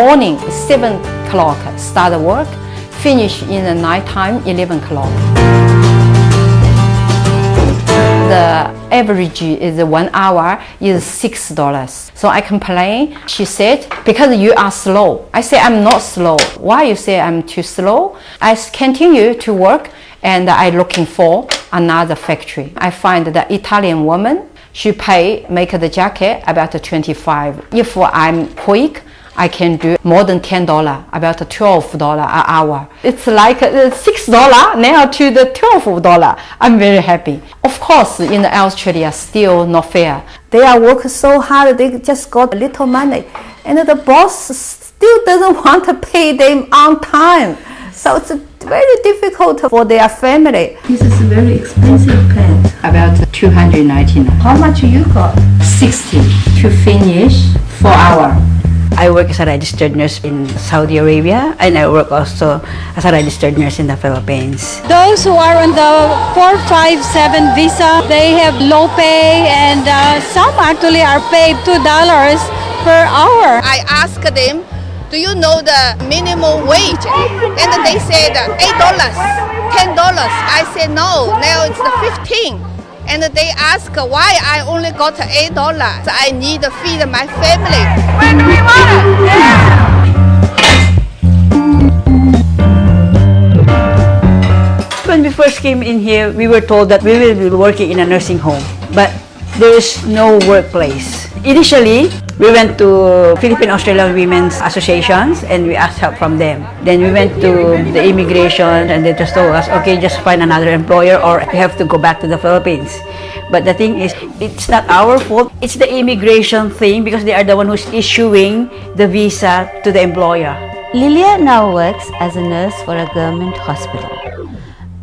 morning, 7 o'clock, start work, finish in the nighttime, 11 o'clock. The average is 1 hour is $6. So I complain. She said, because you are slow. I say, I'm not slow. Why you say I'm too slow? I continue to work and I'm looking for another factory. I find the Italian woman, she make the jacket about 25. If I'm quick, I can do more than $10, about $12 an hour. It's like $6 now to the $12. I'm very happy. Of course, in Australia, still not fair. They are working so hard, they just got a little money. And the boss still doesn't want to pay them on time. So it's very difficult for their family. This is a very expensive plant. About $299. How much you got? $60 to finish 4 hours. I work as a registered nurse in Saudi Arabia, and I work also as a registered nurse in the Philippines. Those who are on the 457 visa, they have low pay, and some actually are paid $2 per hour. I asked them, do you know the minimum wage? And they said $8, $10. I said no, now it's the 15. And they ask why I only got $8. I need to feed my family. When do we want it? Yeah. When we first came in here, we were told that we will be working in a nursing home, but there is no workplace. Initially, we went to Philippine Australian Women's Associations and we asked help from them. Then we went to the immigration and they just told us, okay, just find another employer or you have to go back to the Philippines. But the thing is, it's not our fault. It's the immigration thing because they are the one who's issuing the visa to the employer. Lilia now works as a nurse for a government hospital.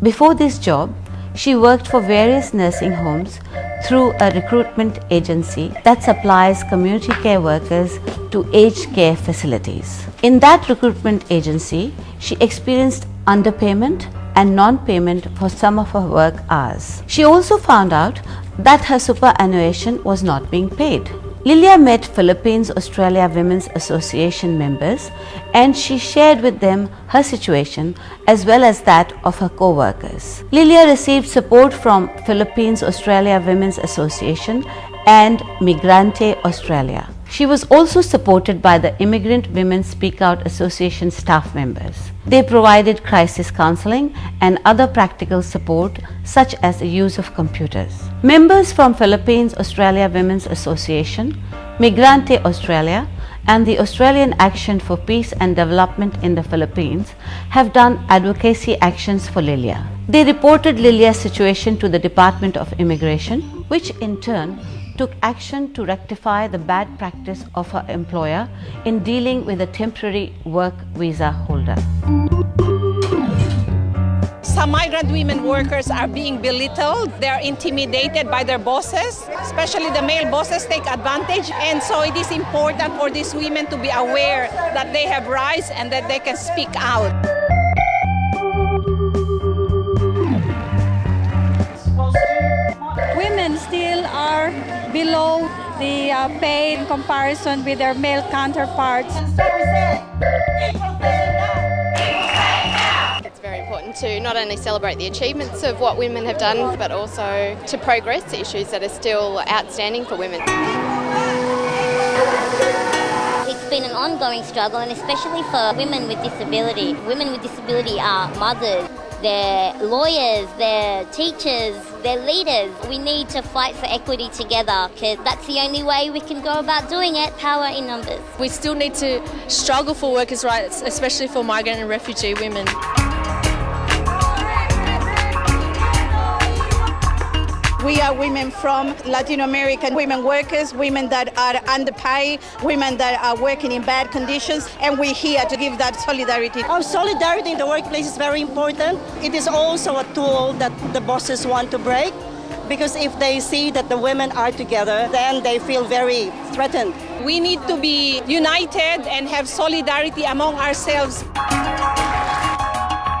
Before this job, she worked for various nursing homes through a recruitment agency that supplies community care workers to aged care facilities. In that recruitment agency, she experienced underpayment and non-payment for some of her work hours. She also found out that her superannuation was not being paid. Lilia met Philippines Australia Women's Association members and she shared with them her situation as well as that of her co-workers. Lilia received support from Philippines Australia Women's Association and Migrante Australia. She was also supported by the Immigrant Women Speak Out Association staff members. They provided crisis counseling and other practical support such as the use of computers. Members from Philippines Australia Women's Association, Migrante Australia, and the Australian Action for Peace and Development in the Philippines have done advocacy actions for Lilia. They reported Lilia's situation to the Department of Immigration, which in turn took action to rectify the bad practice of her employer in dealing with a temporary work visa holder. Some migrant women workers are being belittled. They are intimidated by their bosses, especially the male bosses take advantage. And so it is important for these women to be aware that they have rights and that they can speak out. Women still are below the pay in comparison with their male counterparts. It's very important to not only celebrate the achievements of what women have done, but also to progress issues that are still outstanding for women. It's been an ongoing struggle, and especially for women with disability. Women with disability are mothers, they're lawyers, they're teachers, they're leaders. We need to fight for equity together because that's the only way we can go about doing it, power in numbers. We still need to struggle for workers' rights, especially for migrant and refugee women. We are women from Latin American women workers, women that are underpaid, women that are working in bad conditions, and we're here to give that solidarity. Our solidarity in the workplace is very important. It is also a tool that the bosses want to break, because if they see that the women are together, then they feel very threatened. We need to be united and have solidarity among ourselves.